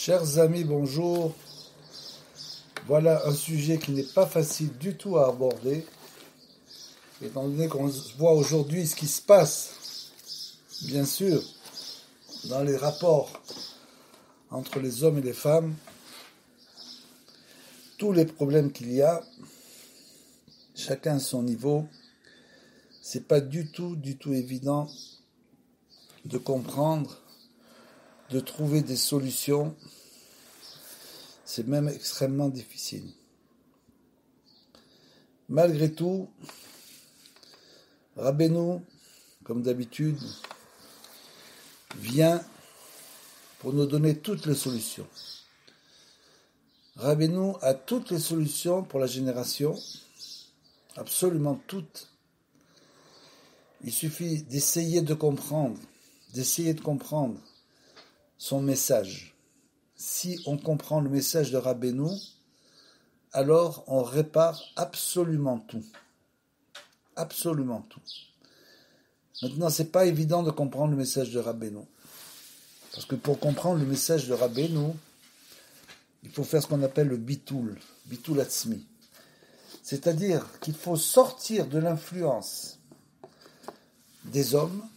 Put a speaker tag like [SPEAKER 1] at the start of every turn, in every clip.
[SPEAKER 1] Chers amis, bonjour. Voilà un sujet qui n'est pas facile du tout à aborder, étant donné qu'on voit aujourd'hui ce qui se passe, bien sûr, dans les rapports entre les hommes et les femmes, tous les problèmes qu'il y a, chacun à son niveau. C'est pas du tout évident de comprendre, de trouver des solutions. C'est même extrêmement difficile. Malgré tout, Rabbeinu, comme d'habitude, vient pour nous donner toutes les solutions. Rabbeinu a toutes les solutions pour la génération, absolument toutes. Il suffit d'essayer de comprendre son message. Si on comprend le message de Rabbeinu, alors on répare absolument tout. Absolument tout. Maintenant, c'est pas évident de comprendre le message de Rabbeinu. Parce que pour comprendre le message de Rabbeinu, il faut faire ce qu'on appelle le bitul atzmi. C'est-à-dire qu'il faut sortir de l'influence des hommes,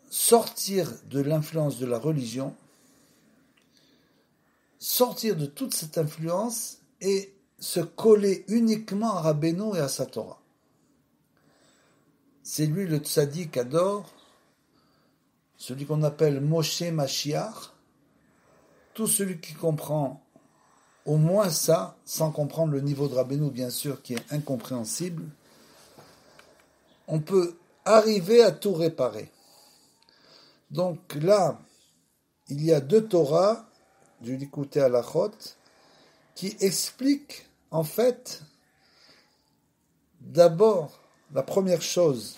[SPEAKER 1] sortir de l'influence de la religion, sortir de toute cette influence et se coller uniquement à Rabbeinu et à sa Torah. C'est lui le tzaddik adore, celui qu'on appelle Moshe Mashiach, tout celui qui comprend au moins ça, sans comprendre le niveau de Rabbeinu bien sûr qui est incompréhensible, on peut arriver à tout réparer. Donc là, il y a deux Torahs du Likutei Halachot qui expliquent en fait d'abord la première chose,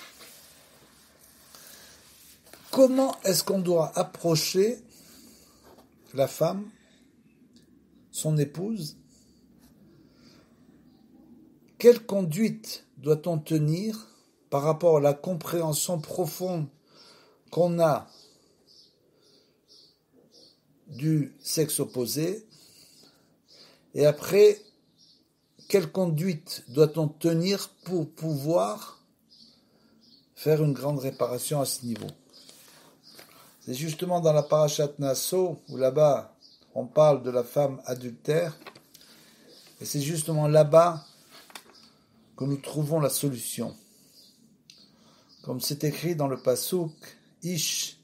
[SPEAKER 1] comment est-ce qu'on doit approcher la femme, son épouse, quelle conduite doit-on tenir par rapport à la compréhension profonde qu'on a du sexe opposé, et après, quelle conduite doit-on tenir pour pouvoir faire une grande réparation à ce niveau. C'est justement dans la parashat Naso, où là-bas, on parle de la femme adultère, et c'est justement là-bas que nous trouvons la solution. Comme c'est écrit dans le pasuk, Ish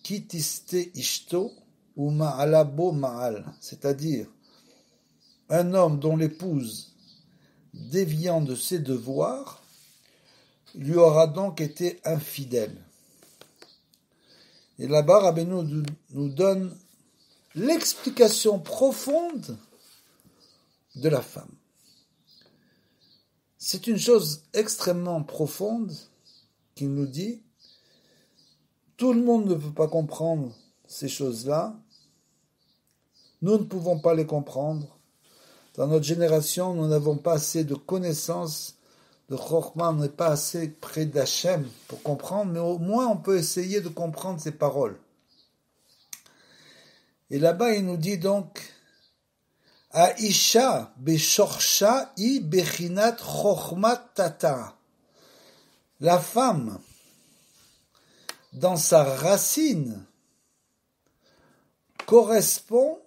[SPEAKER 1] kitiste ishto ou ma'alabo ma'al, c'est-à-dire un homme dont l'épouse, déviant de ses devoirs, lui aura donc été infidèle. Et là-bas, Rabbeinu nous donne l'explication profonde de la femme. C'est une chose extrêmement profonde qu'il nous dit. Tout le monde ne peut pas comprendre ces choses-là. Nous ne pouvons pas les comprendre. Dans notre génération, nous n'avons pas assez de connaissances, de Chokhmah, on n'est pas assez près d'Hachem pour comprendre, mais au moins on peut essayer de comprendre ces paroles. Et là-bas, il nous dit donc, Aisha beshorsha I bechinat chokhmat tata. La femme, dans sa racine, correspond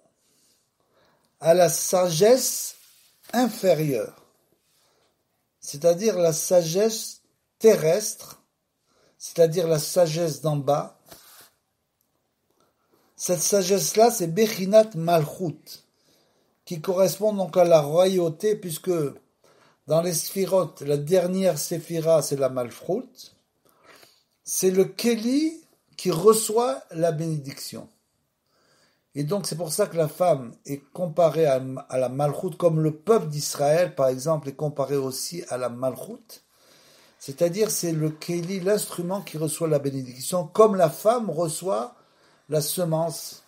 [SPEAKER 1] à la sagesse inférieure, c'est-à-dire la sagesse terrestre, c'est-à-dire la sagesse d'en bas. Cette sagesse-là, c'est Bechinat Malchut, qui correspond donc à la royauté, puisque dans les sphirotes, la dernière séphira, c'est la Malchut. C'est le Kéli qui reçoit la bénédiction. Et donc c'est pour ça que la femme est comparée à la Malchut, comme le peuple d'Israël, par exemple, est comparé aussi à la Malchut. C'est-à-dire c'est le Kéli, l'instrument qui reçoit la bénédiction, comme la femme reçoit la semence.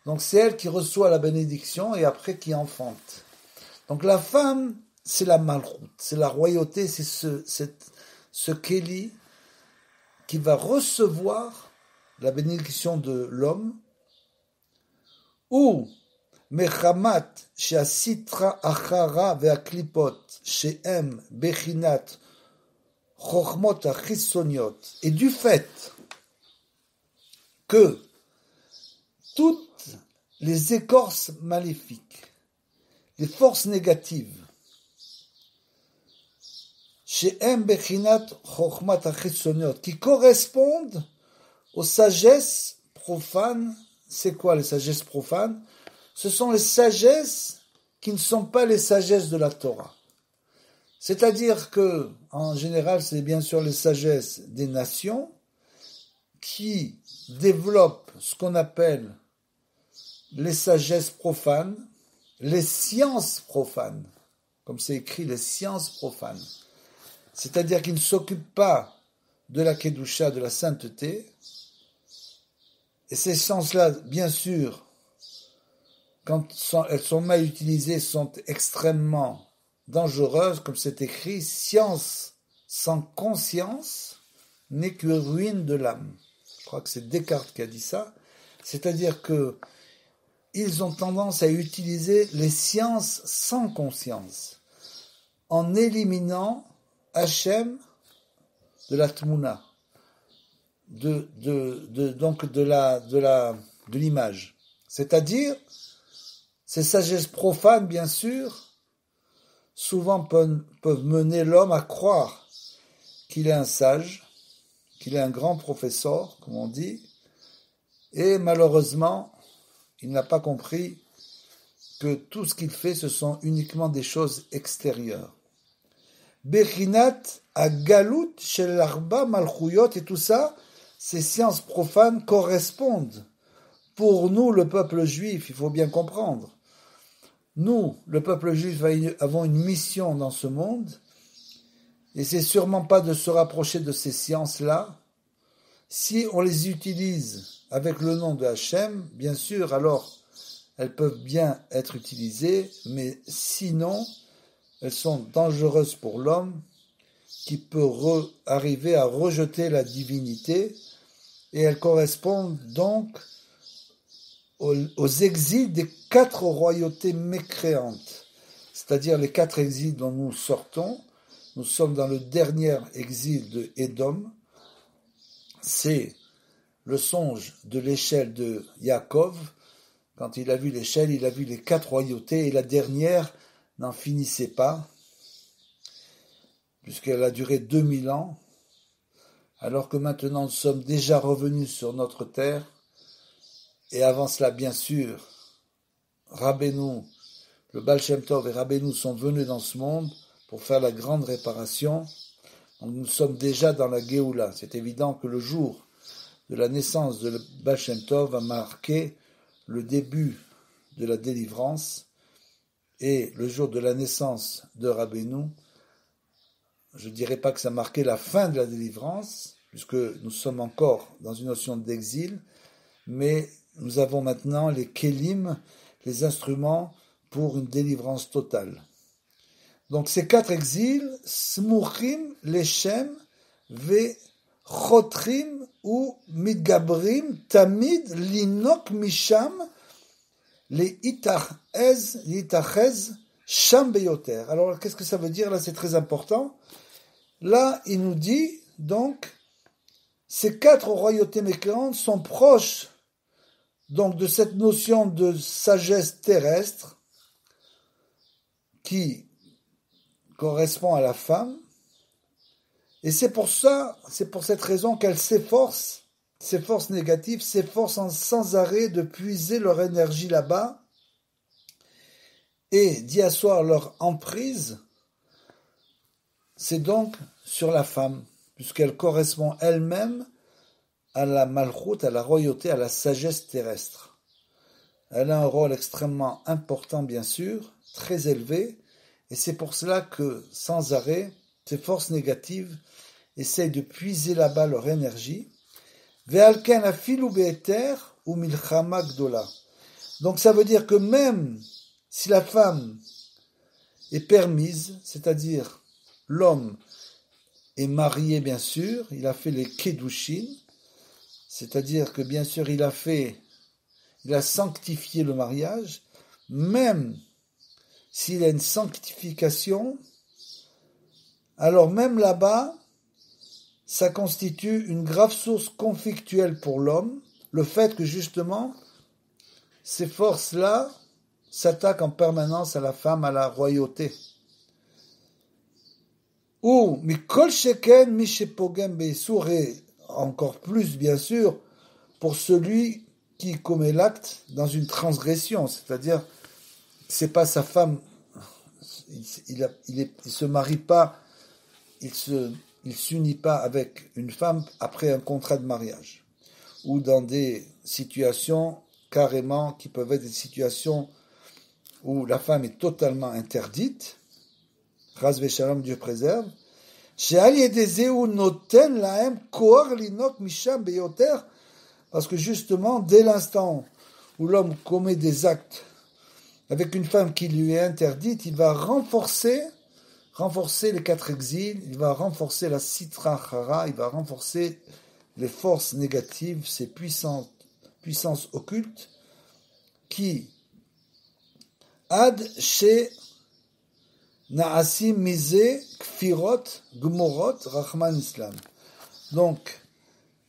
[SPEAKER 1] Donc c'est elle qui reçoit la bénédiction et après qui enfante. Donc la femme, c'est la Malchut, c'est la royauté, c'est ce Kéli qui va recevoir la bénédiction de l'homme, ou mechamat she'asitra achara ve'aklipot she'em bechinat chochmot achisoniot, et du fait que toutes les écorces maléfiques, les forces négatives, she'em bechinat chochmat achisoniot, qui correspondent aux sagesses profanes. C'est quoi les sagesses profanes? Ce sont les sagesses qui ne sont pas les sagesses de la Torah. C'est-à-dire que, en général, c'est bien sûr les sagesses des nations qui développent ce qu'on appelle les sagesses profanes, les sciences profanes, comme c'est écrit, les sciences profanes. C'est-à-dire qu'ils ne s'occupent pas de la Kedusha, de la sainteté. Et ces sciences-là, bien sûr, quand elles sont mal utilisées, sont extrêmement dangereuses, comme c'est écrit, science sans conscience n'est que ruine de l'âme. Je crois que c'est Descartes qui a dit ça. C'est-à-dire que ils ont tendance à utiliser les sciences sans conscience, en éliminant Hachem de la Tmouna, de l'image. C'est-à-dire, ces sagesses profanes, bien sûr, souvent peuvent mener l'homme à croire qu'il est un sage, qu'il est un grand professeur, comme on dit, et malheureusement, il n'a pas compris que tout ce qu'il fait, ce sont uniquement des choses extérieures. Bechinat agalut shel arba malchuyot, et tout ça, ces sciences profanes correspondent. Pour nous, le peuple juif, il faut bien comprendre. Nous, le peuple juif, avons une mission dans ce monde, et c'est sûrement pas de se rapprocher de ces sciences-là. Si on les utilise avec le nom de Hachem, bien sûr, alors elles peuvent bien être utilisées, mais sinon, elles sont dangereuses pour l'homme, qui peut arriver à rejeter la divinité, et elles correspondent donc aux exils des 4 royautés mécréantes, c'est-à-dire les 4 exils dont nous sortons. Nous sommes dans le dernier exil de Édom. C'est le songe de l'échelle de Yaakov. Quand il a vu l'échelle, il a vu les 4 royautés, et la dernière n'en finissait pas, puisqu'elle a duré 2000 ans, alors que maintenant nous sommes déjà revenus sur notre terre. Et avant cela, bien sûr, Rabbeinu, le Baal Shem Tov et Rabbeinu sont venus dans ce monde pour faire la grande réparation. Donc nous sommes déjà dans la Géoula. C'est évident que le jour de la naissance de le Baal Shem Tov a marqué le début de la délivrance, et le jour de la naissance de Rabbeinu, je ne dirais pas que ça marquait la fin de la délivrance, puisque nous sommes encore dans une notion d'exil, mais nous avons maintenant les kélim, les instruments pour une délivrance totale. Donc ces 4 exils, smuchim, leshem, ve chotrim ou midgabrim, tamid, linok misham, les itachez, sham beyoter. Alors qu'est-ce que ça veut dire? Là c'est très important. Là il nous dit donc, ces 4 royautés mécréantes sont proches donc de cette notion de sagesse terrestre qui correspond à la femme, et c'est pour cette raison qu'elles s'efforcent, ces forces négatives s'efforcent sans arrêt de puiser leur énergie là-bas et d'y asseoir leur emprise. C'est donc sur la femme, puisqu'elle correspond elle-même à la malchoute, à la royauté, à la sagesse terrestre. Elle a un rôle extrêmement important, bien sûr, très élevé, et c'est pour cela que, sans arrêt, ces forces négatives essayent de puiser là-bas leur énergie. Ve'alken afilu be'eter ou milchama gdola. Donc ça veut dire que même si la femme est permise, c'est-à-dire l'homme est marié, bien sûr, il a fait les kedushin, c'est-à-dire que bien sûr il a sanctifié le mariage, même s'il y a une sanctification, alors même là-bas, ça constitue une grave source conflictuelle pour l'homme, le fait que justement, ces forces-là s'attaquent en permanence à la femme, à la royauté. Ou, mikol sheken mishepogem beisur, et encore plus bien sûr, pour celui qui commet l'acte dans une transgression, c'est-à-dire, c'est pas sa femme, il se marie pas, il s'unit pas avec une femme après un contrat de mariage, ou dans des situations carrément qui peuvent être des situations où la femme est totalement interdite, Chas v'shalom, Dieu préserve, she'al yedezeu noten lahem koar linok misham beyoter, parce que justement, dès l'instant où l'homme commet des actes avec une femme qui lui est interdite, il va renforcer les 4 exils, il va renforcer la sitra chara, il va renforcer les forces négatives, ces puissances occultes, qui ad she na'asim mise kfirot gmorot rachman islam. Donc,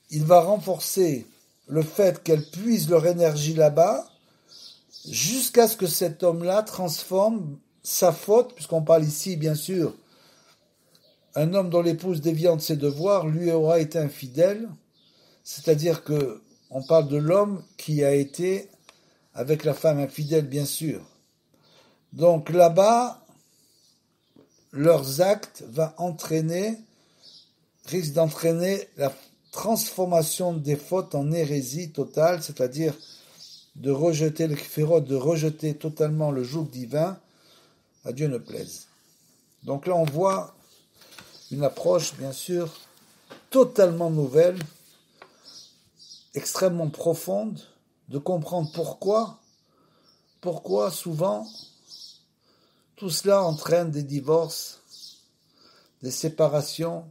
[SPEAKER 1] il va renforcer le fait qu'elles puisent leur énergie là-bas, jusqu'à ce que cet homme-là transforme sa faute, puisqu'on parle ici, bien sûr, un homme dont l'épouse déviante ses devoirs, lui aura été infidèle, c'est-à-dire que on parle de l'homme qui a été avec la femme infidèle, bien sûr. Donc là-bas, leurs actes risquent d'entraîner la transformation des fautes en hérésie totale, c'est-à-dire de rejeter le kfirot, de rejeter totalement le joug divin, à Dieu ne plaise. Donc là, on voit une approche, bien sûr, totalement nouvelle, extrêmement profonde, de comprendre pourquoi souvent tout cela entraîne des divorces, des séparations,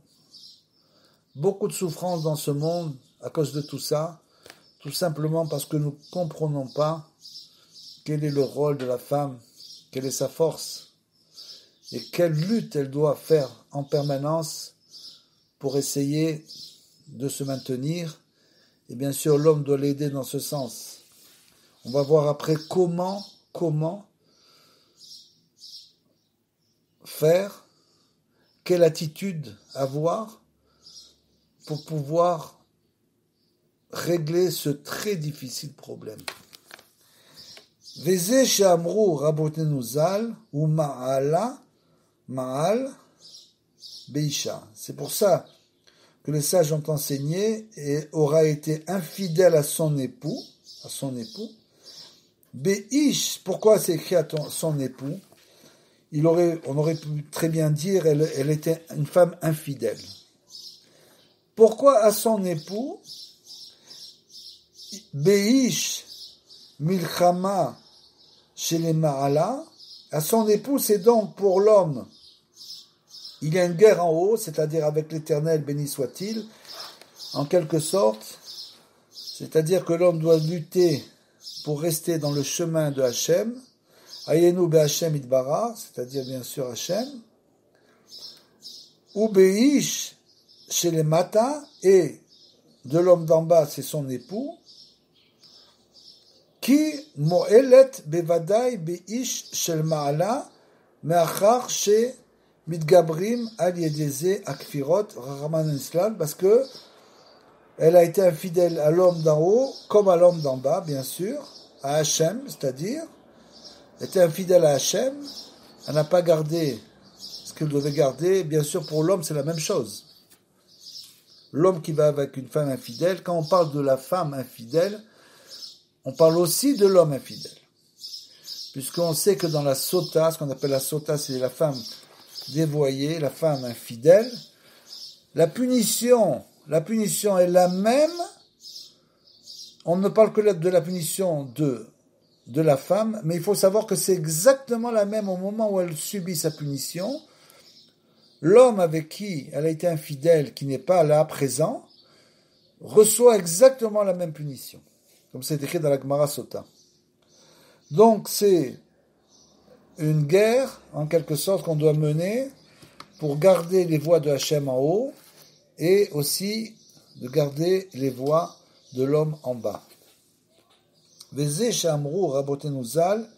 [SPEAKER 1] beaucoup de souffrances dans ce monde à cause de tout ça, tout simplement parce que nous ne comprenons pas quel est le rôle de la femme, quelle est sa force, et quelle lutte elle doit faire en permanence pour essayer de se maintenir. Et bien sûr, l'homme doit l'aider dans ce sens. On va voir après comment faire, quelle attitude avoir pour pouvoir régler ce très difficile problème. Veze she'amru rabotenu zal ou ma'al beisha. C'est pour ça que les sages ont enseigné et aura été infidèle à son époux. Beish, pourquoi c'est écrit à son époux? On aurait pu très bien dire elle était une femme infidèle. Pourquoi à son époux? Beish milchama chez les Ma'ala, à son époux, c'est donc pour l'homme. Il y a une guerre en haut, c'est-à-dire avec l'Éternel, béni soit-il, en quelque sorte, c'est-à-dire que l'homme doit lutter pour rester dans le chemin de Hachem, Ayenu be'Hachem itbara, c'est-à-dire bien sûr Hachem, ou Beish chez les Mata, et de l'homme d'en bas, c'est son époux, qui mo'elet bevadai beish shel ma'ala me'achar she mitgabrim al yedeze akfirot rahman islam, parce que elle a été infidèle à l'homme d'en haut comme à l'homme d'en bas, bien sûr, à Hachem, c'est-à-dire elle était infidèle à Hachem, elle n'a pas gardé ce qu'elle devait garder. Bien sûr, pour l'homme, c'est la même chose. L'homme qui va avec une femme infidèle, quand on parle de la femme infidèle, on parle aussi de l'homme infidèle. Puisqu'on sait que dans la sota, ce qu'on appelle la sota, c'est la femme dévoyée, la femme infidèle, la punition est la même. On ne parle que de la punition de la femme, mais il faut savoir que c'est exactement la même au moment où elle subit sa punition. L'homme avec qui elle a été infidèle, qui n'est pas là présent, reçoit exactement la même punition, comme c'est écrit dans la Gemara Sota. Donc c'est une guerre, en quelque sorte, qu'on doit mener pour garder les voies de Hachem en haut et aussi de garder les voies de l'homme en bas. Vezé Shamrou Rabotenu Zal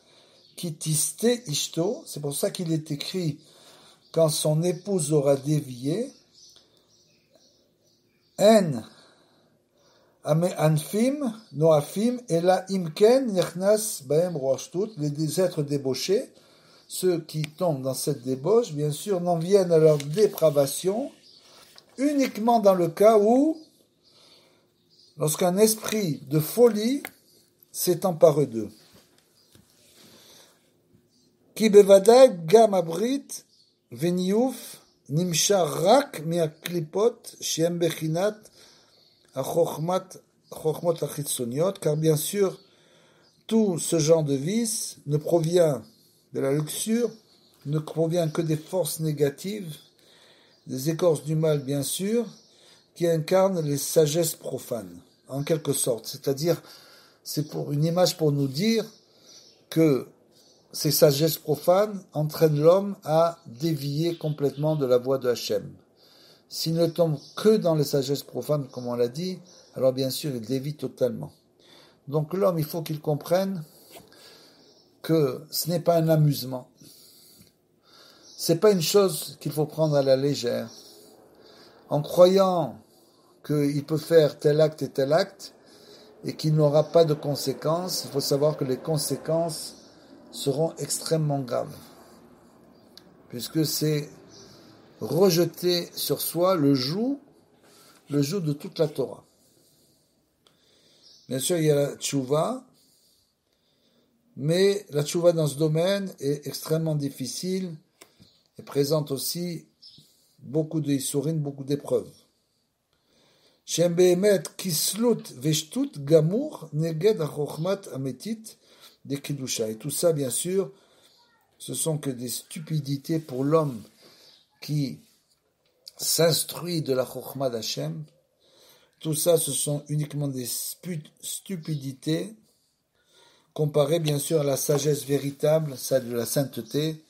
[SPEAKER 1] qui tiste ishto, c'est pour ça qu'il est écrit quand son épouse aura dévié, En Anfim, Noafim, et la Imken, Yechnas, Baem, Roashtut, les êtres débauchés, ceux qui tombent dans cette débauche, bien sûr, n'en viennent à leur dépravation uniquement dans le cas où, lorsqu'un esprit de folie s'est emparé d'eux. Ki bevadai gam abrit veniouf nimshar rak miaklipot shem bechinat achokmot achitzoniot, car bien sûr, tout ce genre de vice ne provient de la luxure, ne provient que des forces négatives, des écorces du mal, bien sûr, qui incarnent les sagesses profanes, en quelque sorte. C'est-à-dire, c'est pour une image pour nous dire que ces sagesses profanes entraînent l'homme à dévier complètement de la voie de Hachem. S'il ne tombe que dans les sagesses profanes, comme on l'a dit, alors bien sûr, il dévie totalement. Donc l'homme, il faut qu'il comprenne que ce n'est pas un amusement. C'est pas une chose qu'il faut prendre à la légère. En croyant qu'il peut faire tel acte et tel acte, et qu'il n'aura pas de conséquences, il faut savoir que les conséquences seront extrêmement graves. Puisque c'est rejeter sur soi le joug de toute la Torah. Bien sûr, il y a la tchouva, mais la tchouva dans ce domaine est extrêmement difficile et présente aussi beaucoup de issourim, beaucoup d'épreuves. Shem behemet kislut veshtut gamour neged achochmat ametit de kedusha. Et tout ça, bien sûr, ce sont que des stupidités pour l'homme qui s'instruit de la chokhma d'Hachem. Tout ça, ce sont uniquement des stupidités comparées, bien sûr, à la sagesse véritable, celle de la sainteté.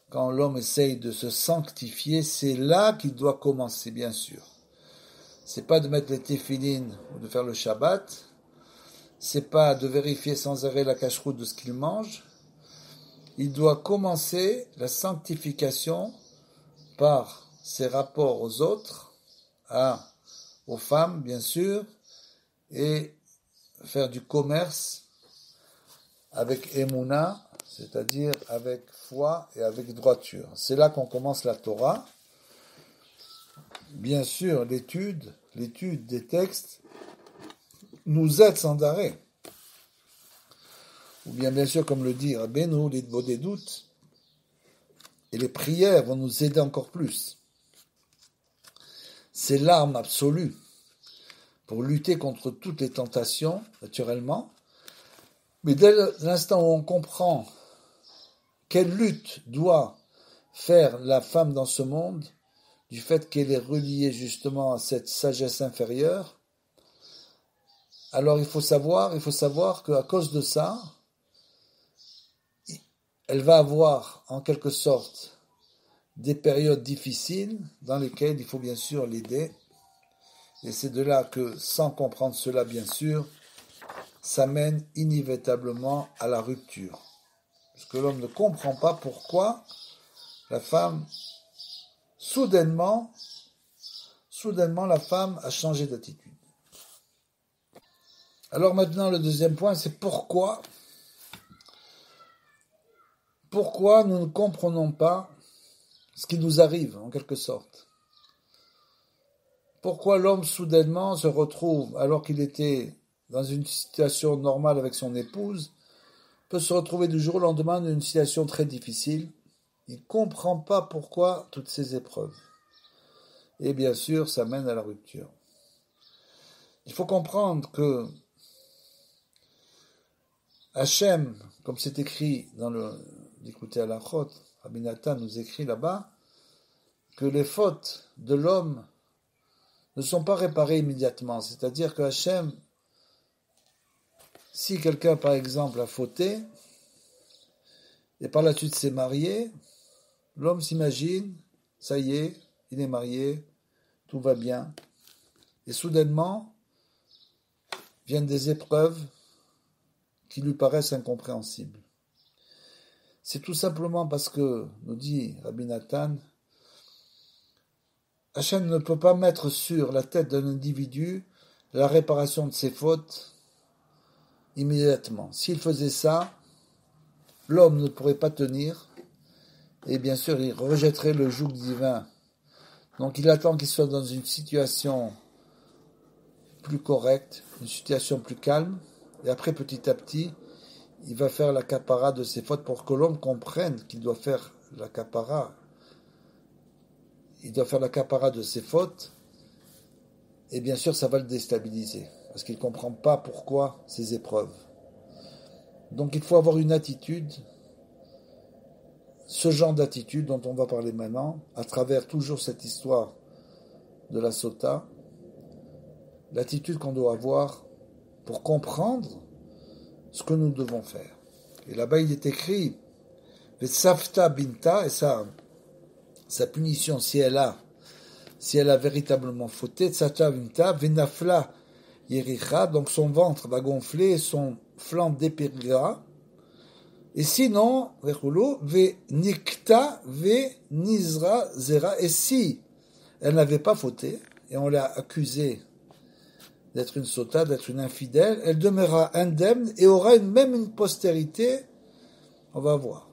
[SPEAKER 1] Quand l'homme essaye de se sanctifier, c'est là qu'il doit commencer, bien sûr. C'est pas de mettre les téphilines ou de faire le Shabbat. C'est pas de vérifier sans arrêt la cacheroute de ce qu'il mange. Il doit commencer la sanctification par ses rapports aux autres, aux femmes, bien sûr, et faire du commerce avec émouna, c'est-à-dire avec foi et avec droiture. C'est là qu'on commence la Torah. Bien sûr, l'étude des textes nous aide sans arrêt. Ou bien sûr, comme le dit Rabbeinu, les doutes, et les prières vont nous aider encore plus. C'est l'arme absolue pour lutter contre toutes les tentations, naturellement. Mais dès l'instant où on comprend quelle lutte doit faire la femme dans ce monde, du fait qu'elle est reliée justement à cette sagesse inférieure, alors il faut savoir qu'à cause de ça, elle va avoir en quelque sorte des périodes difficiles dans lesquelles il faut bien sûr l'aider. Et c'est de là que, sans comprendre cela bien sûr, ça mène inévitablement à la rupture. Parce que l'homme ne comprend pas pourquoi la femme, soudainement, la femme a changé d'attitude. Alors maintenant, le deuxième point, c'est pourquoi nous ne comprenons pas ce qui nous arrive, en quelque sorte. Pourquoi l'homme, soudainement, se retrouve, alors qu'il était dans une situation normale avec son épouse, peut se retrouver du jour au lendemain dans une situation très difficile. Il ne comprend pas pourquoi toutes ces épreuves. Et bien sûr, ça mène à la rupture. Il faut comprendre que Hachem, comme c'est écrit dans l'écouter à la Chot, Rabbi Nathan nous écrit là-bas, que les fautes de l'homme ne sont pas réparés immédiatement. C'est-à-dire que Hachem, si quelqu'un par exemple a fauté, et par la suite s'est marié, l'homme s'imagine, ça y est, il est marié, tout va bien. Et soudainement, viennent des épreuves qui lui paraissent incompréhensibles. C'est tout simplement parce que, nous dit Rabbi Nathan, Hachem ne peut pas mettre sur la tête d'un individu la réparation de ses fautes immédiatement. S'il faisait ça, l'homme ne pourrait pas tenir, et bien sûr, il rejetterait le joug divin. Donc il attend qu'il soit dans une situation plus correcte, une situation plus calme, et après, petit à petit, il va faire la capara de ses fautes pour que l'homme comprenne qu'il doit faire la capara. Il doit faire la capara de ses fautes, et bien sûr, ça va le déstabiliser, parce qu'il ne comprend pas pourquoi ces épreuves. Donc il faut avoir une attitude, ce genre d'attitude dont on va parler maintenant, à travers toujours cette histoire de la sota, l'attitude qu'on doit avoir pour comprendre ce que nous devons faire. Et là-bas, il est écrit Vesafta binta, et ça, sa punition, si elle a véritablement fauté, Tsata binta, Venafla yericha, donc son ventre va gonfler, son flanc dépérira. Et sinon, ve nikta, ve nizra zera, et si elle n'avait pas fauté, et on l'a accusée d'être une sota, d'être une infidèle, elle demeurera indemne et aura même une postérité, on va voir.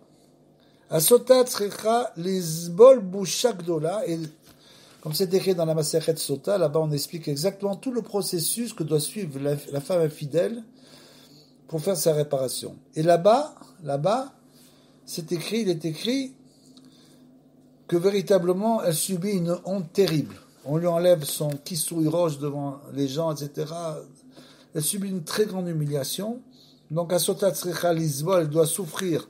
[SPEAKER 1] Asota tzrecha lizbol busha gdola, et comme c'est écrit dans la Masechet Sota, là-bas on explique exactement tout le processus que doit suivre la femme infidèle pour faire sa réparation. Et là-bas, il est écrit que véritablement elle subit une honte terrible. On lui enlève son kissoui roche devant les gens, etc. Elle subit une très grande humiliation. Donc, à Sota Tzrecha Lizbol, elle doit souffrir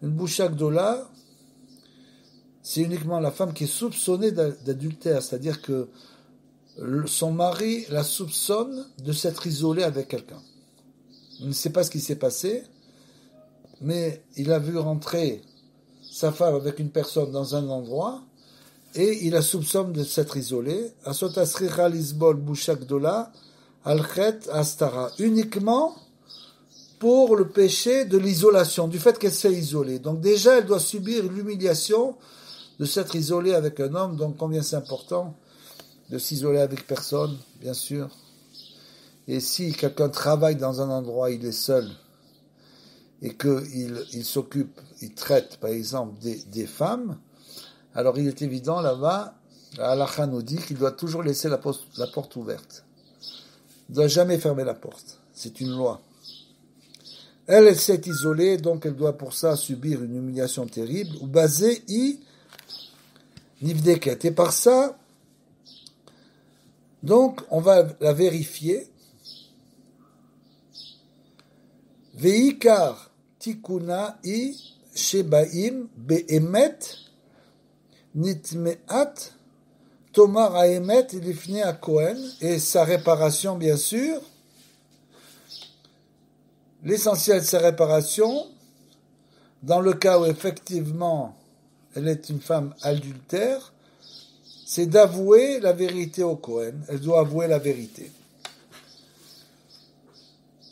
[SPEAKER 1] une boucha gdola. C'est uniquement la femme qui est soupçonnée d'adultère, c'est-à-dire que son mari la soupçonne de s'être isolée avec quelqu'un. Il ne sait pas ce qui s'est passé, mais il a vu rentrer sa femme avec une personne dans un endroit, et il la soupçonne de s'être isolé. Asota Tzrecha Lizbol boucha gdola, alchet astara, uniquement pour le péché de l'isolation, du fait qu'elle s'est isolée. Donc déjà, elle doit subir l'humiliation de s'être isolée avec un homme. Donc combien c'est important de s'isoler avec personne, bien sûr. Et si quelqu'un travaille dans un endroit, il est seul, et qu'il s'occupe, il traite par exemple des femmes, alors il est évident là-bas, la halakha nous dit qu'il doit toujours laisser la porte ouverte. Il ne doit jamais fermer la porte. C'est une loi. Elle s'est isolée, donc elle doit pour ça subir une humiliation terrible. Ou basé nivdeket. Et par ça, donc on va la vérifier. Veikar tikuna shebaim beemet nitmeat tomar haemet lifnei hakohen, et sa réparation bien sûr. L'essentiel de sa réparation, dans le cas où effectivement elle est une femme adultère, c'est d'avouer la vérité au Kohen. Elle doit avouer la vérité.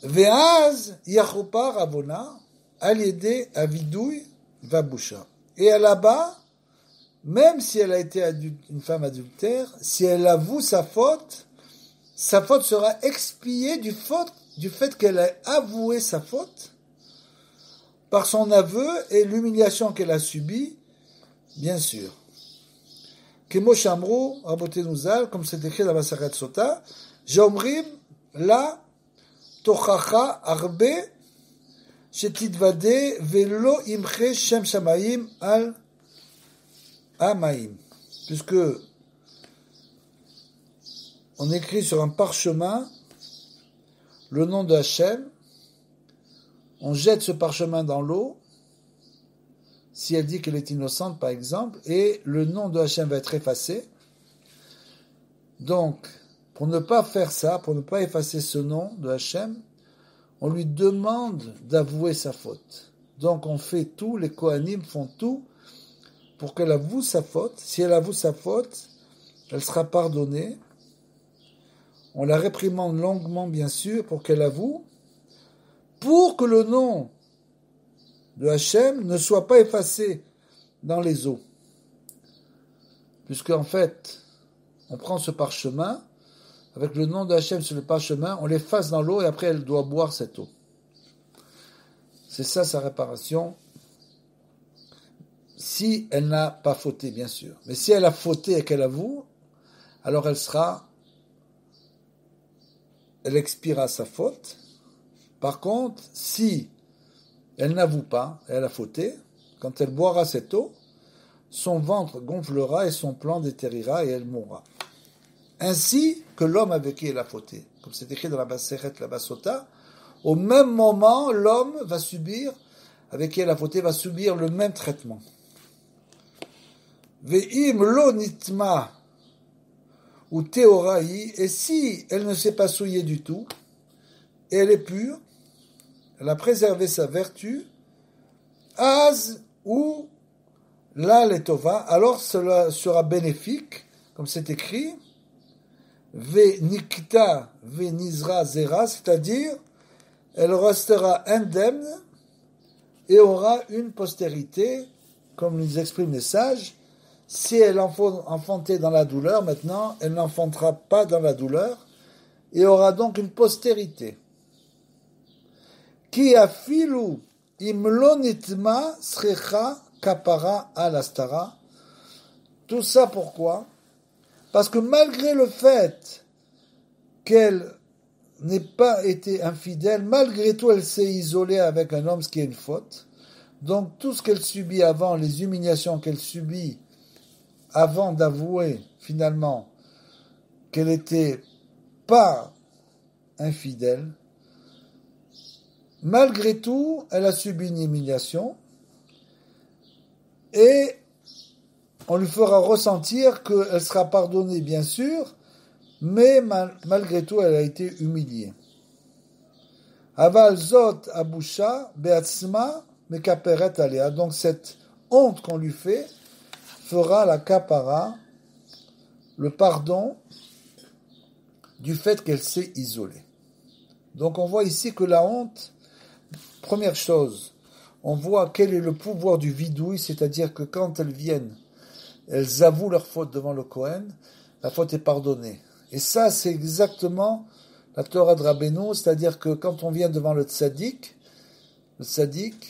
[SPEAKER 1] Ve'az yachopa ravona al yede avidouy vabusha. Et là-bas, même si elle a été une femme adultère, si elle avoue sa faute sera expiée du fait qu'elle a avoué sa faute par son aveu et l'humiliation qu'elle a subie, bien sûr. Kemo Shamru, Rabotenu Zal, comme c'est écrit dans la Masechet Sota, J'omrim la tochacha arbe shetitvade velo imche shem shamayim al amaim. Puisque on écrit sur un parchemin le nom de Hachem, on jette ce parchemin dans l'eau, si elle dit qu'elle est innocente par exemple, et le nom de Hachem va être effacé, Donc, pour ne pas faire ça, pour ne pas effacer ce nom de Hachem, on lui demande d'avouer sa faute. Donc on fait tout, les Kohanim font tout pour qu'elle avoue sa faute. Si elle avoue sa faute, elle sera pardonnée. On la réprimande longuement, bien sûr, pour qu'elle avoue, pour que le nom de Hachem ne soit pas effacé dans les eaux. Puisque en fait, on prend ce parchemin, avec le nom de Hachem sur le parchemin, on l'efface dans l'eau et après elle doit boire cette eau. C'est ça sa réparation. Si elle n'a pas fauté, bien sûr. Mais si elle a fauté et qu'elle avoue, alors elle expirera sa faute. Par contre, si elle n'avoue pas, et elle a fauté, quand elle boira cette eau, son ventre gonflera et son plan détérira et elle mourra. Ainsi que l'homme avec qui elle a fauté. Comme c'est écrit dans la Masechet, la Basota, au même moment, l'homme avec qui elle a fauté, va subir le même traitement. Ve'im lo nitma ou teorahi, et si elle ne s'est pas souillée du tout, et elle est pure, elle a préservé sa vertu, az ou la letova, alors cela sera bénéfique, comme c'est écrit, ve nikta ve nizra zera, c'est-à-dire elle restera indemne et aura une postérité, comme nous expriment les sages. Si elle enfantait dans la douleur, maintenant, elle n'enfantera pas dans la douleur et aura donc une postérité. Ki afilu imlonitma srecha kapara alastara. Tout ça pourquoi? Parce que malgré le fait qu'elle n'ait pas été infidèle, malgré tout elle s'est isolée avec un homme, ce qui est une faute. Donc tout ce qu'elle subit avant, les humiliations qu'elle subit avant d'avouer finalement qu'elle n'était pas infidèle, malgré tout, elle a subi une humiliation et on lui fera ressentir qu'elle sera pardonnée, bien sûr, mais malgré tout, elle a été humiliée. Aval zot abusha beatzma mekaperet alea. Donc cette honte qu'on lui fait fera la kapara, le pardon du fait qu'elle s'est isolée. Donc on voit ici que la honte, première chose, on voit quel est le pouvoir du vidouille, c'est-à-dire que quand elles avouent leur faute devant le Kohen, la faute est pardonnée. Et ça, c'est exactement la Torah de Rabbeinu, c'est-à-dire que quand on vient devant le tzaddik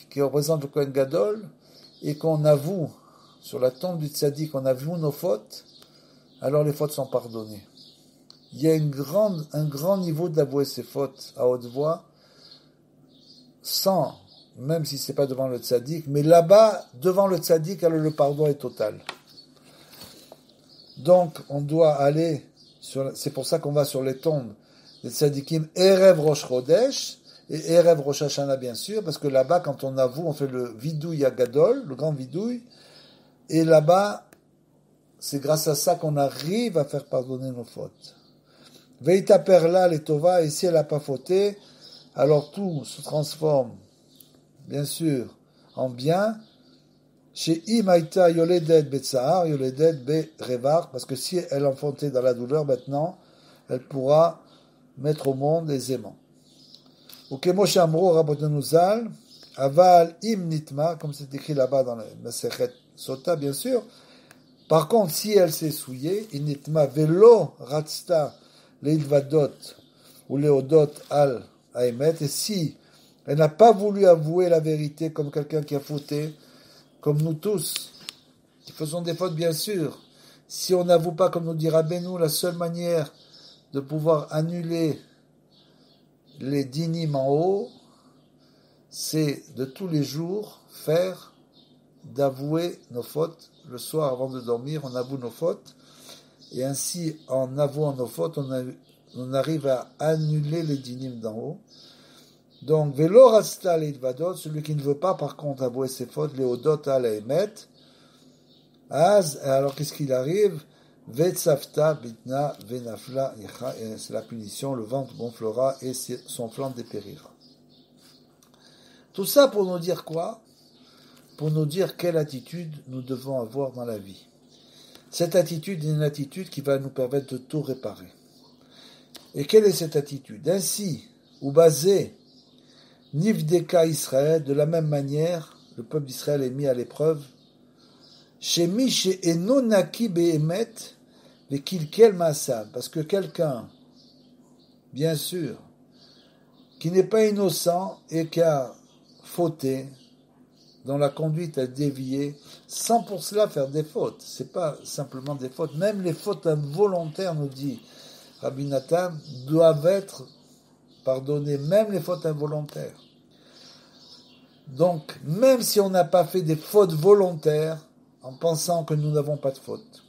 [SPEAKER 1] qui représente le Kohen Gadol, et qu'on avoue sur la tombe du tzaddik, on avoue nos fautes, alors les fautes sont pardonnées. Il y a un grand niveau d'avouer ses fautes à haute voix, même si c'est pas devant le tzaddik, mais là-bas, devant le tzaddik, alors le pardon est total. Donc, on doit aller c'est pour ça qu'on va sur les tombes des tzaddikim Erev Rosh Chodesh et Erev Rosh Hashanah, bien sûr, parce que là-bas, quand on avoue, on fait le vidouille agadol, le grand vidouille, et là-bas, c'est grâce à ça qu'on arrive à faire pardonner nos fautes. Veita perla les tova, et si elle n'a pas fauté, alors tout se transforme, bien sûr, en bien. Chez Imaïta Yoledet Betsahar, Yoledet Berevar, parce que si elle enfantait dans la douleur maintenant, elle pourra mettre au monde aisément. Ou Kemo Shamro Rabotenu Zal, Aval Im Nitma, comme c'est écrit là-bas dans le Masechet Sota, bien sûr. Par contre, si elle s'est souillée, Initma Velo Ratsta Leidvadot ou Leodot Al Aemet, et si elle n'a pas voulu avouer la vérité comme quelqu'un qui a fauté, comme nous tous, qui faisons des fautes, bien sûr, si on n'avoue pas, comme nous dit Rabbeinu, la seule manière de pouvoir annuler les dinim en haut, c'est de tous les jours d'avouer nos fautes. Le soir, avant de dormir, on avoue nos fautes. Et ainsi, en avouant nos fautes, on arrive à annuler les dinim d'en haut. Donc, Velo Rasta Leidvadot, celui qui ne veut pas, par contre, avouer ses fautes, Leodot al Emet, alors qu'est-ce qu'il arrive? Vetsafta bitna venafla yecha, et c'est la punition, le ventre gonflera et son flanc dépérira. Tout ça pour nous dire quoi? Pour nous dire quelle attitude nous devons avoir dans la vie. Cette attitude est une attitude qui va nous permettre de tout réparer. Et quelle est cette attitude? Ainsi, ou basé, Nivdeka Israël, de la même manière, le peuple d'Israël est mis à l'épreuve. Chez Miché et Nonaki Behemet, les Kilkel Massab, parce que quelqu'un, bien sûr, qui n'est pas innocent et qui a fauté, dont la conduite a dévié, sans pour cela faire des fautes. C'est pas simplement des fautes. Même les fautes involontaires, nous dit Rabbi Nathan, doivent être pardonnées, même les fautes involontaires. Donc, même si on n'a pas fait des fautes volontaires, en pensant que nous n'avons pas de faute,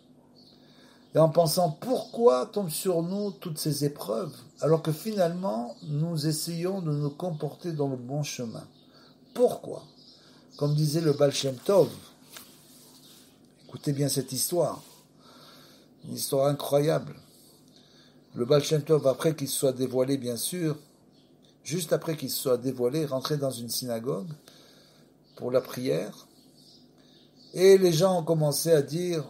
[SPEAKER 1] et en pensant pourquoi tombent sur nous toutes ces épreuves, alors que finalement, nous essayons de nous comporter dans le bon chemin. Pourquoi? Comme disait le Baal Shem Tov, écoutez bien cette histoire, une histoire incroyable. Le Baal Shem Tov, après qu'il se soit dévoilé, bien sûr, juste après qu'il se soit dévoilé, rentrait dans une synagogue pour la prière, et les gens ont commencé à dire,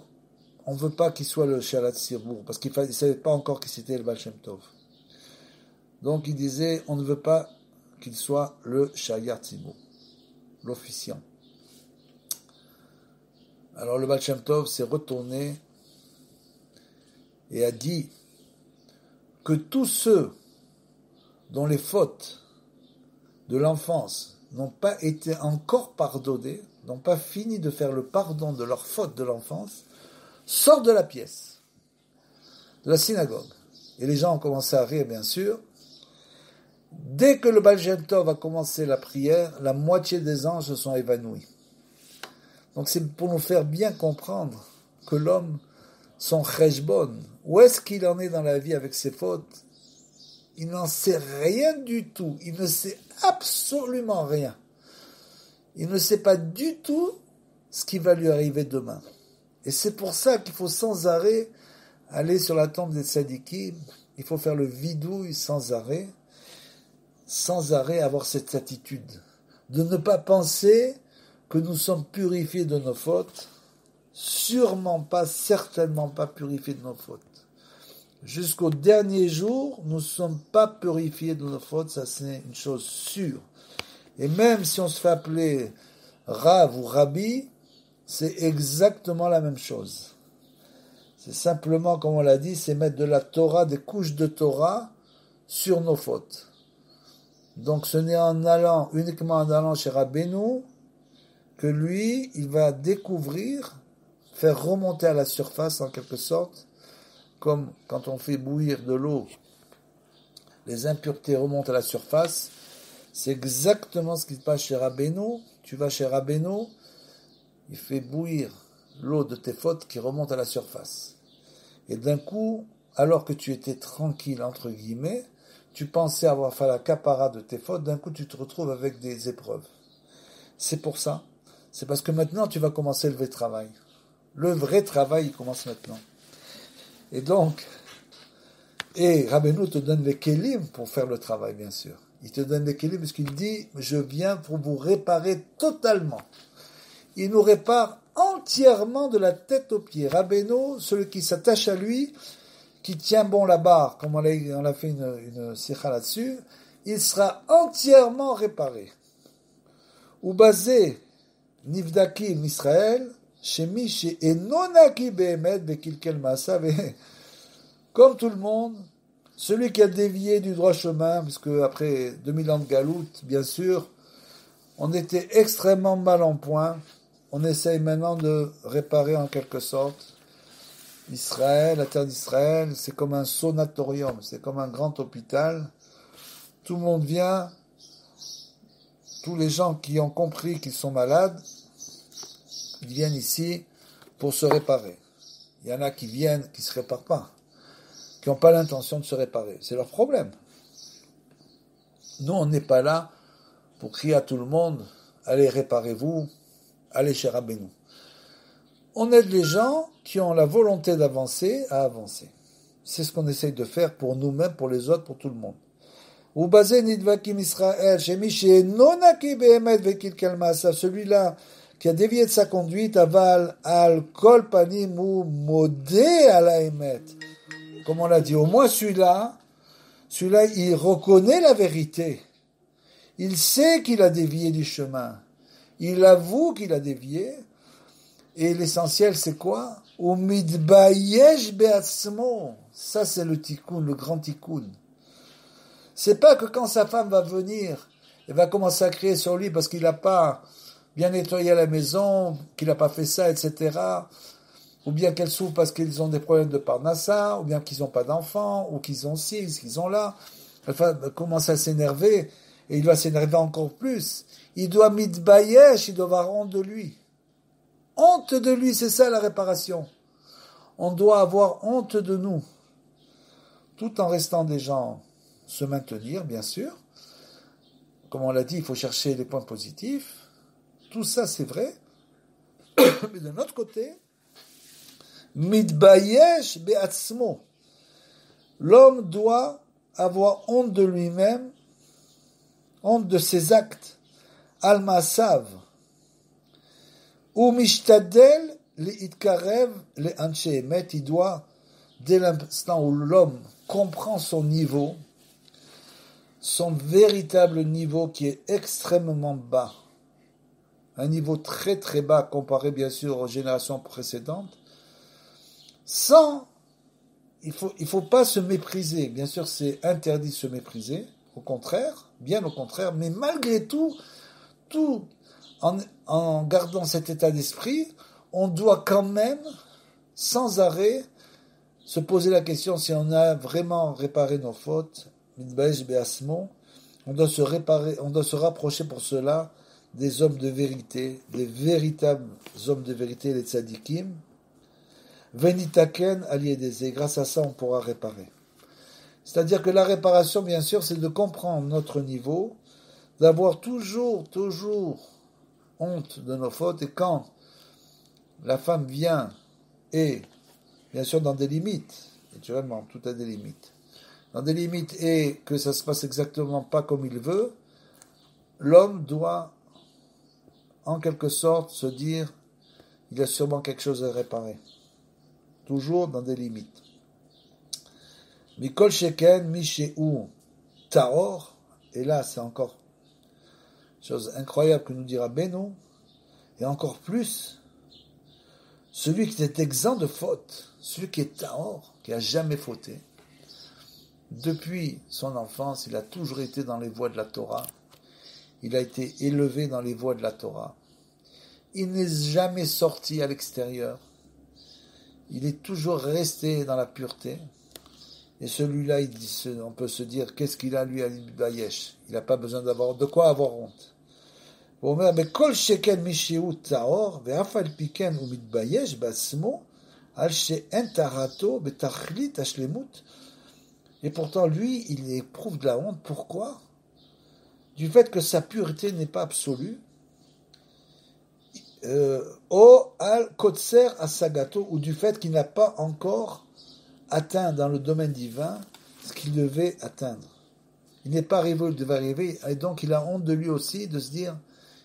[SPEAKER 1] on ne veut pas qu'il soit le Shalat Sirbour, parce qu'ils ne savaient pas encore qui c'était le Baal Shem Tov. Donc ils disaient, on ne veut pas qu'il soit le Shayar Tzibur, l'officiant. Alors le Baal Shem Tov s'est retourné et a dit que tous ceux dont les fautes de l'enfance n'ont pas été encore pardonnées, n'ont pas fini de faire le pardon de leurs fautes de l'enfance, sortent de la pièce, de la synagogue. Et les gens ont commencé à rire, bien sûr. Dès que le Baal Shem Tov a commencé la prière, la moitié des anges se sont évanouis. Donc c'est pour nous faire bien comprendre que l'homme, son cheshbon, où est-ce qu'il en est dans la vie avec ses fautes? Il n'en sait rien du tout. Il ne sait absolument rien. Il ne sait pas du tout ce qui va lui arriver demain. Et c'est pour ça qu'il faut sans arrêt aller sur la tombe des tzadikim. Il faut faire le vidouille sans arrêt avoir cette attitude. De ne pas penser que nous sommes purifiés de nos fautes. Sûrement pas, certainement pas purifiés de nos fautes. Jusqu'au dernier jour, nous ne sommes pas purifiés de nos fautes, ça c'est une chose sûre. Et même si on se fait appeler Rav ou Rabbi, c'est exactement la même chose. C'est simplement, comme on l'a dit, c'est mettre de la Torah, des couches de Torah sur nos fautes. Donc ce n'est uniquement en allant chez Rabbeinu, que lui, il va découvrir, faire remonter à la surface en quelque sorte, comme quand on fait bouillir de l'eau, les impuretés remontent à la surface. C'est exactement ce qui se passe chez Rabbeinu. Tu vas chez Rabbeinu, il fait bouillir l'eau de tes fautes qui remonte à la surface. Et d'un coup, alors que tu étais tranquille, entre guillemets, tu pensais avoir fait la capara de tes fautes, d'un coup tu te retrouves avec des épreuves. C'est pour ça. C'est parce que maintenant tu vas commencer le vrai travail. Le vrai travail, il commence maintenant. Et donc, Rabbeinu te donne les kélim pour faire le travail, bien sûr. Il te donne les kélim parce qu'il dit, je viens pour vous réparer totalement. Il nous répare entièrement de la tête aux pieds. Rabbeinu, celui qui s'attache à lui, qui tient bon la barre, comme on a fait une sikha là-dessus, il sera entièrement réparé. Ou basé, Nivdakim Israël, chez et Nonaki Behemet Bekilkel Masav. Comme tout le monde, celui qui a dévié du droit chemin, puisque après 2000 ans de galoute, bien sûr, on était extrêmement mal en point. On essaye maintenant de réparer en quelque sorte Israël, la terre d'Israël. C'est comme un sanatorium, c'est comme un grand hôpital. Tout le monde vient, tous les gens qui ont compris qu'ils sont malades, ils viennent ici pour se réparer. Il y en a qui viennent, qui ne se réparent pas, qui n'ont pas l'intention de se réparer. C'est leur problème. Nous, on n'est pas là pour crier à tout le monde, allez, réparez-vous, allez chez Rabbeinu. On aide les gens qui ont la volonté d'avancer à avancer. C'est ce qu'on essaye de faire pour nous-mêmes, pour les autres, pour tout le monde. Celui-là qui a dévié de sa conduite, aval al kol panim ou modé à la émet. Comme on l'a dit, au moins celui-là, il reconnaît la vérité. Il sait qu'il a dévié du chemin. Il avoue qu'il a dévié. Et l'essentiel, c'est quoi? Umidbayesh be'atzmo. Ça, c'est le tikkun, le grand tikkun. C'est pas que quand sa femme va venir, elle va commencer à crier sur lui parce qu'il n'a pas bien nettoyé la maison, qu'il n'a pas fait ça, etc. Ou bien qu'elle souffre parce qu'ils ont des problèmes de parnassa, ou bien qu'ils n'ont pas d'enfants, ou qu'ils ont ci, qu'ils ont là. Elle va commencer à s'énerver, et il va s'énerver encore plus. Il doit mitbayesh, il doit avoir honte de lui. Honte de lui, c'est ça la réparation. On doit avoir honte de nous, tout en restant des gens, se maintenir, bien sûr. Comme on l'a dit, il faut chercher les points positifs. Tout ça, c'est vrai. Mais d'un autre côté, mitbayesh be'atzmo. L'homme doit avoir honte de lui-même, honte de ses actes. Al-Masav. Ou mishtadel le'itkarev le'anche emet. Il doit, dès l'instant où l'homme comprend son niveau, son véritable niveau qui est extrêmement bas, un niveau très très bas comparé bien sûr aux générations précédentes, il faut pas se mépriser. Bien sûr, c'est interdit de se mépriser, au contraire, bien au contraire, mais malgré tout, en gardant cet état d'esprit, on doit quand même, sans arrêt, se poser la question si on a vraiment réparé nos fautes. On doit se réparer, on doit se rapprocher pour cela des hommes de vérité, des véritables hommes de vérité, les tzadikim. Venitaken aliédésé. Grâce à ça, on pourra réparer. C'est-à-dire que la réparation, bien sûr, c'est de comprendre notre niveau, d'avoir toujours honte de nos fautes. Et quand la femme vient, et bien sûr dans des limites, naturellement, tout a des limites, dans des limites et que ça se passe exactement pas comme il veut, l'homme doit, en quelque sorte, se dire, il y a sûrement quelque chose à réparer. Toujours dans des limites. Mikol sheken mishéu taor, et là c'est encore chose incroyable que nous dira Beno, et encore plus, celui qui est exempt de faute, celui qui est taor, qui a jamais fauté, depuis son enfance, il a toujours été dans les voies de la Torah, il a été élevé dans les voies de la Torah, il n'est jamais sorti à l'extérieur, il est toujours resté dans la pureté. Et celui-là, on peut se dire, qu'est-ce qu'il a, lui, à l'Ibayesh? Il n'a pas besoin d'avoir, de quoi avoir honte. Mais kol sheken mishéu taor, ve'afal piken ou mitbayesh basmo, al she'en tarato betachlit ashlemut. Et pourtant, lui, il éprouve de la honte. Pourquoi? Du fait que sa pureté n'est pas absolue. O al kotser asagato, ou du fait qu'il n'a pas encore atteint dans le domaine divin ce qu'il devait atteindre. Il n'est pas arrivé où il devait arriver, et donc il a honte de lui aussi, de se dire,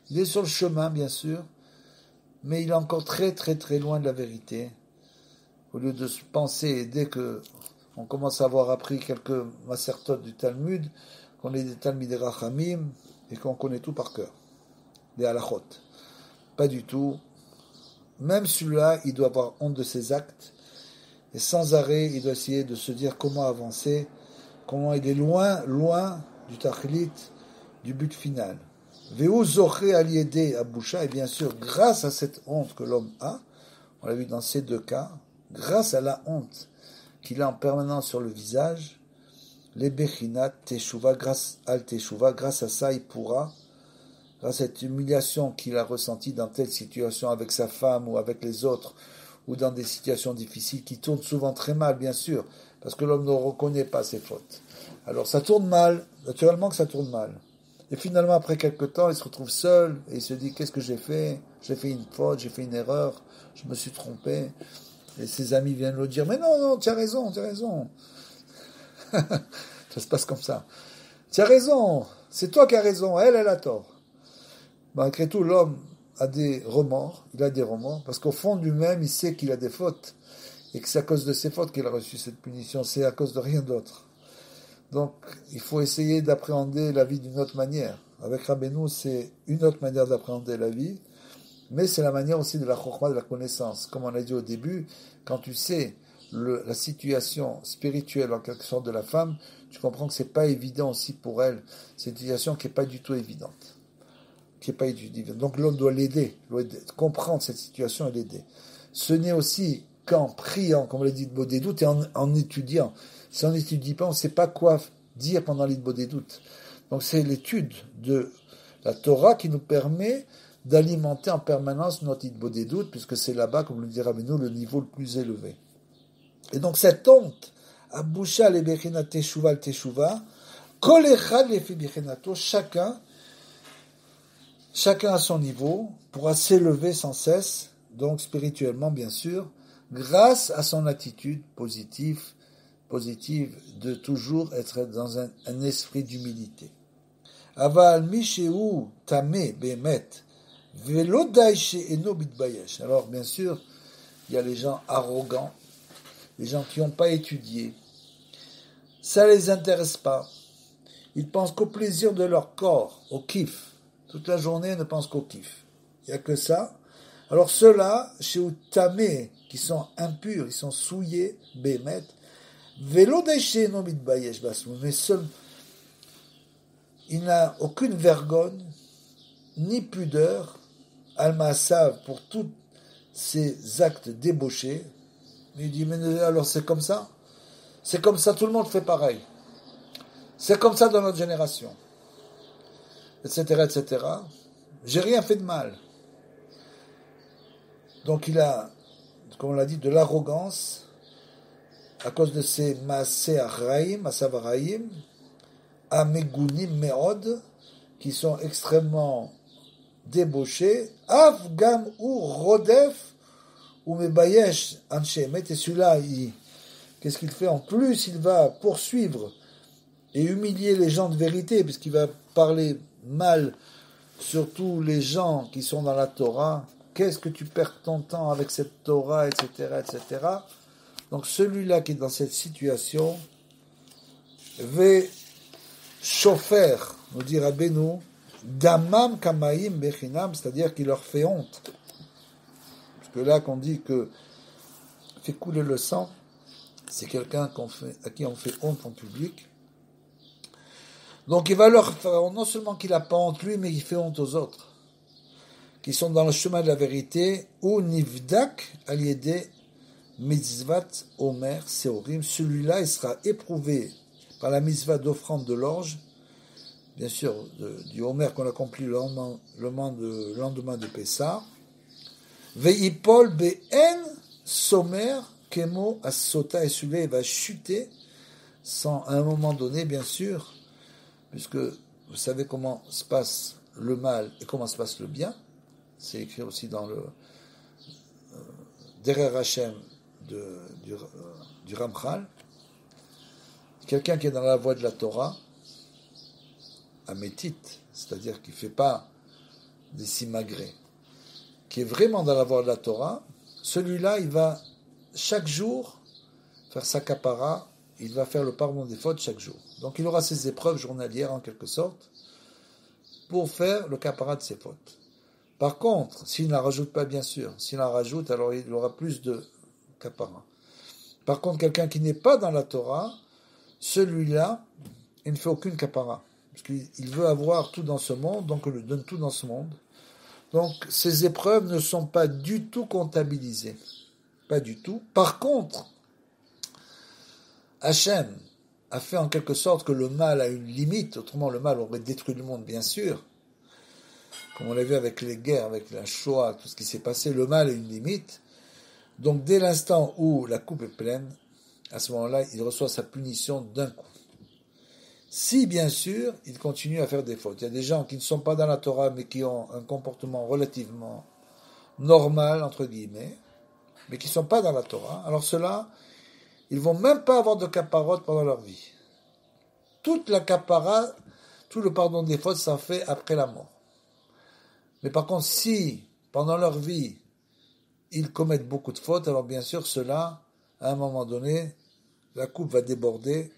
[SPEAKER 1] il est sur le chemin, bien sûr, mais il est encore très très très loin de la vérité. Au lieu de se penser, dès que on commence à avoir appris quelques masertot du Talmud, qu'on est des Talmidei Rachamim, et qu'on connaît tout par cœur, des halachot. Pas du tout. Même celui-là, il doit avoir honte de ses actes, et sans arrêt, il doit essayer de se dire comment avancer, comment il est loin du tachlit, du but final. Veu zoché aliédé aboucha, et bien sûr, grâce à cette honte que l'homme a, on l'a vu dans ces deux cas, grâce à la honte qu'il a en permanence sur le visage, les bechinat teshuva, grâce à ça, il pourra, grâce à cette humiliation qu'il a ressentie dans telle situation avec sa femme ou avec les autres, ou dans des situations difficiles qui tournent souvent très mal, bien sûr, parce que l'homme ne reconnaît pas ses fautes. Alors ça tourne mal, naturellement que ça tourne mal. Et finalement, après quelque temps, il se retrouve seul et il se dit, qu'est-ce que j'ai fait? J'ai fait une faute, j'ai fait une erreur, je me suis trompé. Et ses amis viennent lui dire, mais non, non, tu as raison, tu as raison. Ça se passe comme ça. Tu as raison, c'est toi qui as raison, elle a tort. Malgré tout, l'homme a des remords, il a des remords, parce qu'au fond de lui-même, il sait qu'il a des fautes, et que c'est à cause de ses fautes qu'il a reçu cette punition, c'est à cause de rien d'autre. Donc, il faut essayer d'appréhender la vie d'une autre manière. Avec Rabbeinu, c'est une autre manière d'appréhender la vie, mais c'est la manière aussi de la chokhmah, de la connaissance. Comme on a dit au début, quand tu sais la situation spirituelle en quelque sorte de la femme, tu comprends que c'est pas évident aussi pour elle. C'est une situation qui est pas du tout évidente. Qui est pas évidente. Donc l'homme doit l'aider, comprendre cette situation et l'aider. Ce n'est aussi qu'en priant, comme on l'a dit, de des doutes et en étudiant. Si on n'étudie pas, on ne sait pas quoi dire pendant l'idbo des doutes. Donc c'est l'étude de la Torah qui nous permet d'alimenter en permanence notre idbo des doutes, puisque c'est là-bas, comme le dira Rabbeinu, le niveau le plus élevé. Et donc cette honte, Abusha le Bechina Teshuva le Teshuva, Kol Echad le fi Bechinato, chacun à son niveau, pourra s'élever sans cesse, donc spirituellement bien sûr, grâce à son attitude positive de toujours être dans un esprit d'humilité. Aval Misheu Tameh Bemet Velo Dai She'eno Bitbayesh. Alors bien sûr, il y a les gens arrogants, les gens qui n'ont pas étudié. Ça les intéresse pas. Ils pensent qu'au plaisir de leur corps, au kiff. Toute la journée, ils ne pensent qu'au kiff. Il n'y a que ça. Alors ceux-là, chez Tameh, qui sont impurs, ils sont souillés, Bemet, Velo Dai She'eno Bitbayesh Basmou, mais seul, il n'a aucune vergogne, ni pudeur, Al-Ma'asav, pour tous ces actes débauchés. Il dit, mais alors c'est comme ça? C'est comme ça, tout le monde fait pareil. C'est comme ça dans notre génération. Etc., etc. J'ai rien fait de mal. Donc il a, comme on l'a dit, de l'arrogance, à cause de ces Maaseh Araim, Asav Araim, Amegunim Meod, qui sont extrêmement débauché, Afgam ou Rodef ou Mebayesh Anshemet, et celui-là, qu'est-ce qu'il fait? En plus, il va poursuivre et humilier les gens de vérité, puisqu'il va parler mal sur tous les gens qui sont dans la Torah. Qu'est-ce que tu perds ton temps avec cette Torah, etc., etc. Donc celui-là qui est dans cette situation, va chauffer, nous dira Beno, Damam Kamaim Bechinam, c'est-à-dire qu'il leur fait honte. Parce que là, qu'on dit que fait couler le sang, c'est quelqu'un à qui on fait honte en public. Donc il va leur faire honte, non seulement qu'il n'a pas honte lui, mais il fait honte aux autres, qui sont dans le chemin de la vérité, ou Nivdak Aliede Mitzvat Omer Seorim. Celui-là, il sera éprouvé par la mitzvah d'offrande de l'orge, bien sûr, du Homer qu'on accomplit le lendemain de Pessah. Ve'ipol be'en somer kemo as-sota, et celui-là, il va chuter à un moment donné, bien sûr, puisque vous savez comment se passe le mal et comment se passe le bien. C'est écrit aussi dans le Derer Hashem du Ramchal. Quelqu'un qui est dans la voie de la Torah, amétite, c'est-à-dire qui ne fait pas des simagrées, qui est vraiment dans la voie de la Torah, celui-là, il va chaque jour faire sa kapara, il va faire le pardon des fautes chaque jour. Donc il aura ses épreuves journalières en quelque sorte pour faire le kapara de ses fautes. Par contre, s'il n'en rajoute pas, bien sûr, s'il en rajoute, alors il aura plus de kapara. Par contre, quelqu'un qui n'est pas dans la Torah, celui-là, il ne fait aucune kapara. Parce qu'il veut avoir tout dans ce monde, donc on lui donne tout dans ce monde. Donc, ces épreuves ne sont pas du tout comptabilisées. Pas du tout. Par contre, Hachem a fait en quelque sorte que le mal a une limite. Autrement, le mal aurait détruit le monde, bien sûr. Comme on l'a vu avec les guerres, avec la Shoah, tout ce qui s'est passé, le mal a une limite. Donc, dès l'instant où la coupe est pleine, à ce moment-là, il reçoit sa punition d'un coup. Si, bien sûr, ils continuent à faire des fautes. Il y a des gens qui ne sont pas dans la Torah, mais qui ont un comportement relativement normal, entre guillemets, mais qui ne sont pas dans la Torah. Alors ceux-là, ils vont même pas avoir de caparote pendant leur vie. Toute la capara, tout le pardon des fautes, ça fait après la mort. Mais par contre, si, pendant leur vie, ils commettent beaucoup de fautes, alors bien sûr, ceux-là, à un moment donné, la coupe va déborder.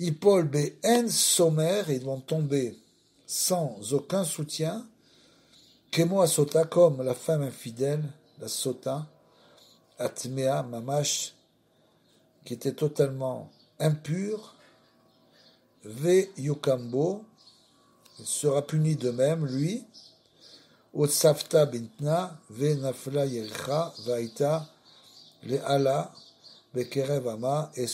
[SPEAKER 1] Ipol en sommer, ils vont tomber sans aucun soutien. Kemo asota, comme la femme infidèle, la sota, atmea, mamash, qui était totalement impure. Ve yukambo, il sera puni de même, lui. Otsafta bintna, ve nafla yericha, vaita, le ala, bekerev ama, et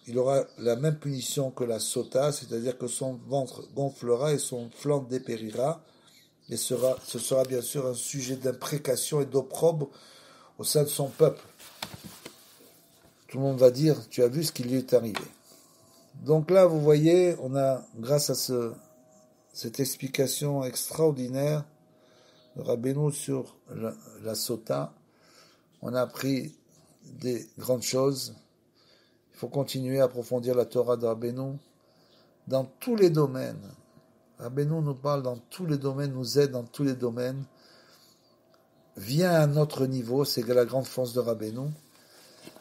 [SPEAKER 1] il aura la même punition que la sota, c'est-à-dire que son ventre gonflera et son flanc dépérira, et ce sera bien sûr un sujet d'imprécation et d'opprobre au sein de son peuple. Tout le monde va dire, tu as vu ce qui lui est arrivé. Donc là, vous voyez, on a, grâce à cette explication extraordinaire de Rabbeinu sur la sota, on a appris des grandes choses. Il faut continuer à approfondir la Torah de Rabbeinu dans tous les domaines. Rabbeinu nous parle dans tous les domaines, nous aide dans tous les domaines. Vient à notre niveau, c'est la grande force de Rabbeinu,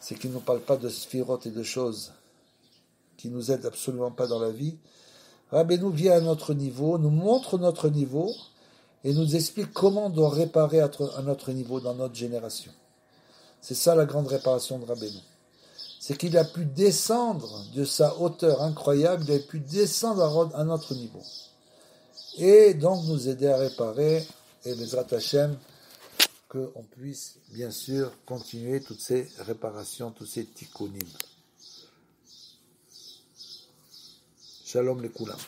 [SPEAKER 1] c'est qu'il ne nous parle pas de sphirotes et de choses qui nous aident absolument pas dans la vie. Rabbeinu vient à notre niveau, nous montre notre niveau et nous explique comment on doit réparer à notre niveau dans notre génération. C'est ça la grande réparation de Rabbeinu. C'est qu'il a pu descendre de sa hauteur incroyable, il a pu descendre à notre niveau. Et donc nous aider à réparer, et Bezrat Hashem, qu'on puisse bien sûr continuer toutes ces réparations, tous ces tikkunim. Shalom les Koulam.